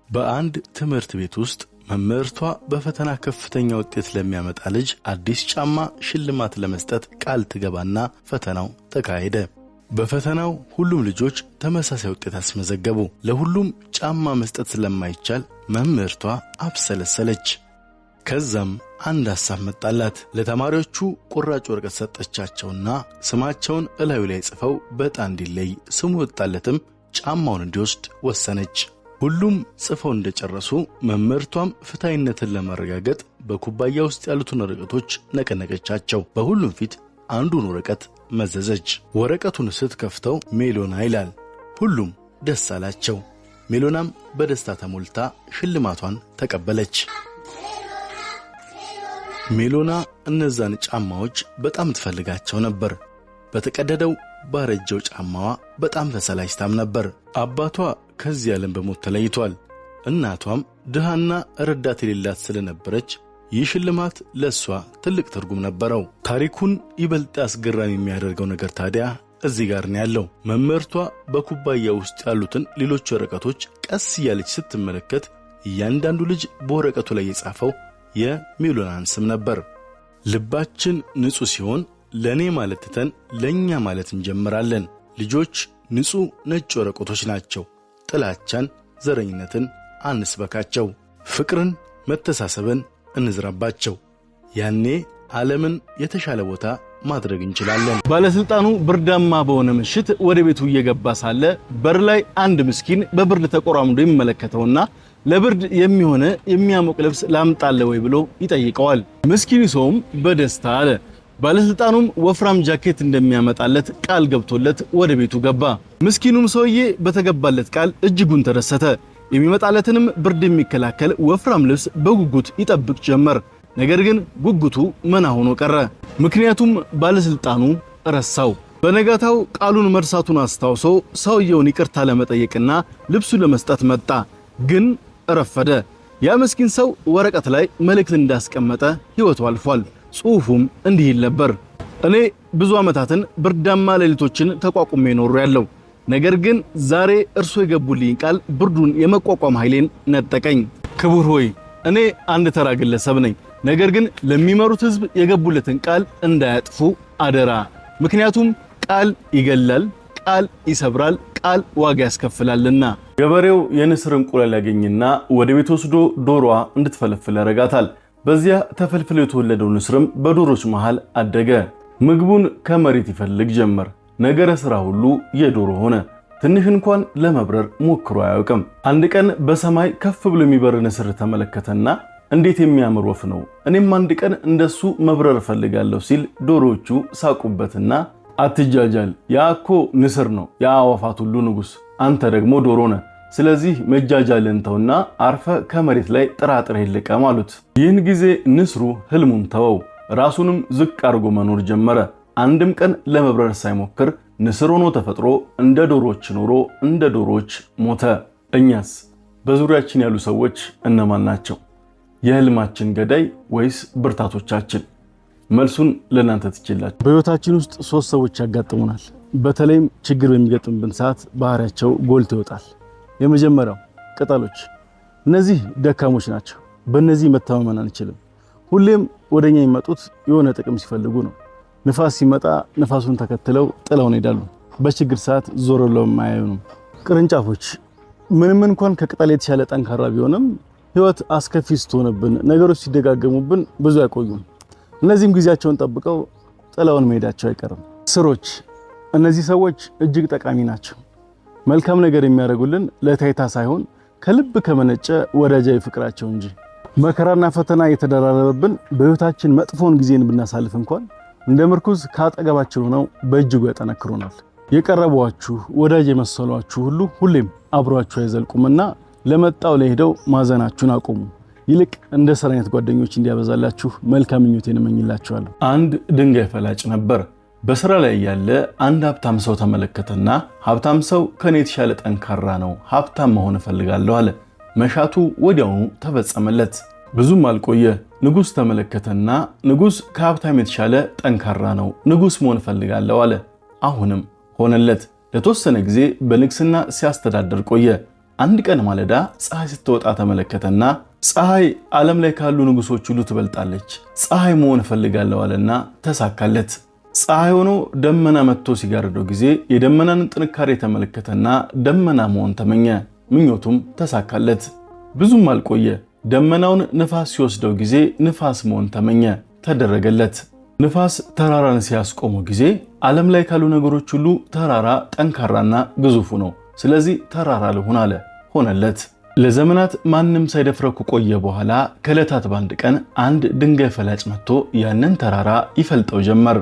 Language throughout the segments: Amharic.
በአንድ ትምህርት ቤት ውስጥ መምህርቷ በፈተና ከፍተኛ ውጤት ለሚያመጣ ልጅ አዲስ ጫማ ሽልማት ለመስጠት ቃል ትገባና ፈተናው ተካሄደ። በፈተናው ሁሉም ልጆች ተመሳሳይ ውጤት አስመዘገቡ። ለሁሉም ጫማ መስጠት ስለማይቻል መምህርቷ አብሰለሰለች። ከዛም አንድ ሐሳብ መጣላት። ለተማሪዎቹ ቁራጭ ወረቀት ሰጠቻቸውና ስማቸውን እላዩ ላይ ጽፈው በዕጣ እንዲለይ ስሙ ወጣለትም ጫማውን እንዲወስድ ወሰነች። ሁሉም ጽፈው እንደጨረሱ መምህርቷም ፍትሃዊነትን ለማረጋገጥ በኩባያ ውስጥ ያሉትን ወረቀቶች ነቀነቀቻቸው። በሁሉም ፊት አንዱን ወረቀት መዘዘች። ወረቀቱን ስትከፍተው ሜሎና ይላል። ሁሉም ደስ አላቸው። ሜሎናም በደስታ ተሞልታ ሽልማቷን ተቀበለች። ሜሎና እነዛን ጫማዎች በጣም ትፈልጋቸው ነበር። በተቀደደው ባረጀው ጫማዋ በጣም ተሰላችታም ነበር። አባቷ ከዚህ ዓለም በሞት ተለይቷል። እናቷም ድሃና ረዳት የሌላት ስለነበረች ይህ ሽልማት ለሷ ትልቅ ትርጉም ነበረው። ታሪኩን ይበልጥ አስገራሚ የሚያደርገው ነገር ታዲያ እዚህ ጋር ነው ያለው። መምህርቷ በኩባያ ውስጥ ያሉትን ሌሎች ወረቀቶች ቀስ እያለች ስትመለከት እያንዳንዱ ልጅ በወረቀቱ ላይ የጻፈው የሜሎናን ስም ነበር። ልባችን ንጹህ ሲሆን ለኔ ማለት ትተን ለኛ ማለት እንጀምራለን። ልጆች ንጹህ ነጭ ወረቀቶች ናቸው። ጥላቻን፣ ዘረኝነትን አንስበካቸው። ፍቅርን፣ መተሳሰብን እንዝራባቸው። ያኔ ዓለምን የተሻለ ቦታ ማድረግ እንችላለን። ባለስልጣኑ ብርዳማ በሆነ ምሽት ወደ ቤቱ እየገባ ሳለ በር ላይ አንድ ምስኪን በብርድ ተቆራምዶ ይመለከተውና ለብርድ የሚሆነ የሚያሞቅ ልብስ ላምጣለ ወይ ብሎ ይጠይቀዋል። ምስኪኑ ሰውም በደስታ አለ። ባለስልጣኑም ወፍራም ጃኬት እንደሚያመጣለት ቃል ገብቶለት ወደ ቤቱ ገባ። ምስኪኑም ሰውዬ በተገባለት ቃል እጅጉን ተደሰተ። የሚመጣለትንም ብርድ የሚከላከል ወፍራም ልብስ በጉጉት ይጠብቅ ጀመር። ነገር ግን ጉጉቱ መና ሆኖ ቀረ። ምክንያቱም ባለስልጣኑ ረሳው። በነጋታው ቃሉን መርሳቱን አስታውሶ ሰውየውን ይቅርታ ለመጠየቅና ልብሱን ለመስጠት መጣ። ግን ረፈደ። ያ ምስኪን ሰው ወረቀት ላይ መልእክት እንዳስቀመጠ ሕይወቱ አልፏል። ጽሑፉም እንዲህ ይል ነበር: እኔ ብዙ ዓመታትን ብርዳማ ሌሊቶችን ተቋቁሜ ኖሬያለሁ። ነገር ግን ዛሬ እርሶ የገቡልኝ ቃል ብርዱን የመቋቋም ኃይሌን ነጠቀኝ። ክቡር ሆይ፣ እኔ አንድ ተራ ግለሰብ ነኝ። ነገር ግን ለሚመሩት ሕዝብ የገቡለትን ቃል እንዳያጥፉ አደራ። ምክንያቱም ቃል ይገላል፣ ቃል ይሰብራል፣ ቃል ዋጋ ያስከፍላልና። ገበሬው የንስር እንቁላል ያገኝና ወደ ቤት ወስዶ ዶሮዋ እንድትፈለፍል ያረጋታል። በዚያ ተፈልፍሎ የተወለደው ንስርም በዶሮች መሃል አደገ። ምግቡን ከመሬት ይፈልግ ጀመር። ነገረ ሥራ ሁሉ የዶሮ ሆነ። ትንሽ እንኳን ለመብረር ሞክሮ አያውቅም። አንድ ቀን በሰማይ ከፍ ብሎ የሚበር ንስር ተመለከተና እንዴት የሚያምር ወፍ ነው፣ እኔም አንድ ቀን እንደሱ መብረር እፈልጋለሁ ሲል ዶሮዎቹ ሳቁበትና አትጃጃል፣ ያ እኮ ንስር ነው፣ የአዕዋፋት ሁሉ ንጉሥ፣ አንተ ደግሞ ዶሮ ነህ። ስለዚህ መጃጃልን ተውና አርፈ ከመሬት ላይ ጥራጥሬ ልቀም አሉት። ይህን ጊዜ ንስሩ ህልሙን ተወው፣ ራሱንም ዝቅ አድርጎ መኖር ጀመረ። አንድም ቀን ለመብረር ሳይሞክር ንስር ሆኖ ተፈጥሮ እንደ ዶሮዎች ኖሮ እንደ ዶሮዎች ሞተ። እኛስ በዙሪያችን ያሉ ሰዎች እነማን ናቸው? የህልማችን ገዳይ ወይስ ብርታቶቻችን? መልሱን ለእናንተ ትችላችሁ። በህይወታችን ውስጥ ሶስት ሰዎች ያጋጥሙናል። በተለይም ችግር በሚገጥምብን ሰዓት ባህሪያቸው ጎልቶ ይወጣል። የመጀመሪያው ቅጠሎች። እነዚህ ደካሞች ናቸው። በእነዚህ መተማመን አንችልም። ሁሌም ወደኛ የሚመጡት የሆነ ጥቅም ሲፈልጉ ነው። ንፋስ ሲመጣ ንፋሱን ተከትለው ጥለውን ይሄዳሉ። በችግር ሰዓት ዞር ብለው የማያዩም። ቅርንጫፎች። ምንም እንኳን ከቅጠል የተሻለ ጠንካራ ቢሆንም ህይወት አስከፊ ስትሆንብን፣ ነገሮች ሲደጋገሙብን ብዙ አይቆዩም። እነዚህም ጊዜያቸውን ጠብቀው ጥለውን መሄዳቸው አይቀርም። ስሮች። እነዚህ ሰዎች እጅግ ጠቃሚ ናቸው። መልካም ነገር የሚያደርጉልን ለታይታ ሳይሆን ከልብ ከመነጨ ወዳጃዊ ፍቅራቸው እንጂ። መከራና ፈተና የተደራረበብን በህይወታችን መጥፎን ጊዜን ብናሳልፍ እንኳን እንደ ምርኩዝ ካጠገባቸው ሆነው በእጅጉ ያጠነክሩናል። የቀረቧችሁ ወዳጅ የመሰሏችሁ ሁሉ ሁሌም አብሯችሁ አይዘልቁምና ለመጣው ለሄደው ማዘናችሁን አቁሙ። ይልቅ እንደ ሰር አይነት ጓደኞች እንዲያበዛላችሁ መልካም ምኞቴን እመኝላችኋለሁ። አንድ ድንጋይ ፈላጭ ነበር። በስራ ላይ ያለ አንድ ሀብታም ሰው ተመለከተና ሀብታም ሰው ከኔ የተሻለ ጠንካራ ነው፣ ሀብታም መሆን እፈልጋለሁ አለ። መሻቱ ወዲያውኑ ተፈጸመለት። ብዙም አልቆየ። ንጉስ ተመለከተና ንጉስ ከሀብታም የተሻለ ጠንካራ ነው፣ ንጉስ መሆን እፈልጋለሁ አለ። አሁንም ሆነለት። ለተወሰነ ጊዜ በንግስና ሲያስተዳድር ቆየ። አንድ ቀን ማለዳ ፀሐይ ስትወጣ ተመለከተና ፀሐይ ዓለም ላይ ካሉ ንጉሶች ሁሉ ትበልጣለች፣ ፀሐይ መሆን እፈልጋለሁ አለና ተሳካለት። ፀሐይ ሆኖ ደመና መጥቶ ሲጋርደው ጊዜ የደመናን ጥንካሬ ተመለከተና ደመና መሆን ተመኘ። ምኞቱም ተሳካለት። ብዙም አልቆየ። ደመናውን ንፋስ ሲወስደው ጊዜ ንፋስ መሆን ተመኘ፣ ተደረገለት። ንፋስ ተራራን ሲያስቆመው ጊዜ ዓለም ላይ ካሉ ነገሮች ሁሉ ተራራ ጠንካራና ግዙፉ ነው፣ ስለዚህ ተራራ ልሁን አለ። ሆነለት። ለዘመናት ማንም ሳይደፍረው ከቆየ በኋላ ከዕለታት በአንድ ቀን አንድ ድንጋይ ፈላጭ መጥቶ ያንን ተራራ ይፈልጠው ጀመር።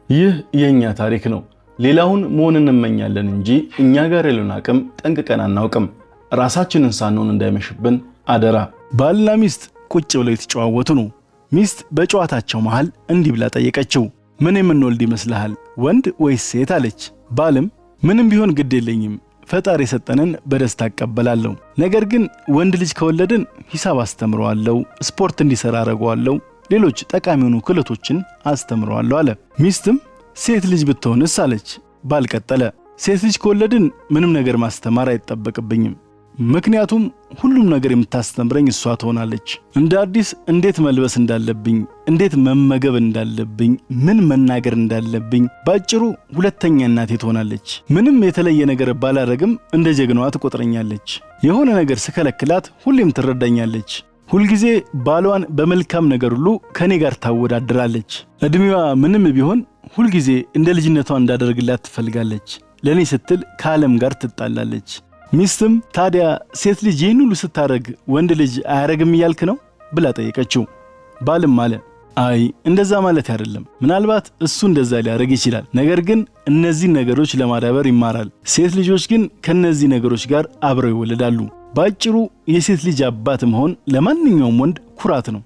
ይህ የኛ ታሪክ ነው። ሌላውን መሆን እንመኛለን እንጂ እኛ ጋር ያለውን አቅም ጠንቅቀን አናውቅም። ራሳችንን ሳንሆን እንዳይመሽብን አደራ። ባልና ሚስት ቁጭ ብለው የተጨዋወቱ ነው። ሚስት በጨዋታቸው መሃል እንዲህ ብላ ጠየቀችው፣ ምን የምንወልድ ይመስልሃል ወንድ ወይስ ሴት አለች። ባልም ምንም ቢሆን ግድ የለኝም፣ ፈጣሪ የሰጠንን በደስታ አቀበላለሁ። ነገር ግን ወንድ ልጅ ከወለድን ሂሳብ አስተምረዋለሁ፣ ስፖርት እንዲሰራ አረጋለሁ፣ ሌሎች ጠቃሚ የሆኑ ክህሎቶችን አስተምረዋለሁ አለ። ሚስትም ሴት ልጅ ብትሆንስ አለች። ባል ቀጠለ፣ ሴት ልጅ ከወለድን ምንም ነገር ማስተማር አይጠበቅብኝም፣ ምክንያቱም ሁሉም ነገር የምታስተምረኝ እሷ ትሆናለች። እንደ አዲስ እንዴት መልበስ እንዳለብኝ፣ እንዴት መመገብ እንዳለብኝ፣ ምን መናገር እንዳለብኝ፣ ባጭሩ ሁለተኛ እናቴ ትሆናለች። ምንም የተለየ ነገር ባላረግም እንደ ጀግናዋ ትቆጥረኛለች። የሆነ ነገር ስከለክላት ሁሌም ትረዳኛለች። ሁልጊዜ ባሏን በመልካም ነገር ሁሉ ከኔ ጋር ታወዳድራለች። እድሜዋ ምንም ቢሆን ሁልጊዜ እንደ ልጅነቷ እንዳደርግላት ትፈልጋለች። ለኔ ስትል ከዓለም ጋር ትጣላለች። ሚስትም ታዲያ ሴት ልጅ ይህን ሁሉ ስታረግ ወንድ ልጅ አያረግም እያልክ ነው ብላ ጠየቀችው። ባልም አለ፣ አይ እንደዛ ማለት አይደለም፣ ምናልባት እሱ እንደዛ ሊያረግ ይችላል፣ ነገር ግን እነዚህን ነገሮች ለማዳበር ይማራል። ሴት ልጆች ግን ከነዚህ ነገሮች ጋር አብረው ይወለዳሉ። ባጭሩ የሴት ልጅ አባት መሆን ለማንኛውም ወንድ ኩራት ነው።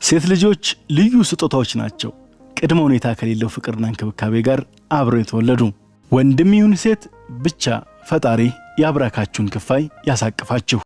ሴት ልጆች ልዩ ስጦታዎች ናቸው፣ ቅድመ ሁኔታ ከሌለው ፍቅርና እንክብካቤ ጋር አብረው የተወለዱ። ወንድም ይሁን ሴት ብቻ ፈጣሪ ያብራካችሁን ክፋይ ያሳቅፋችሁ።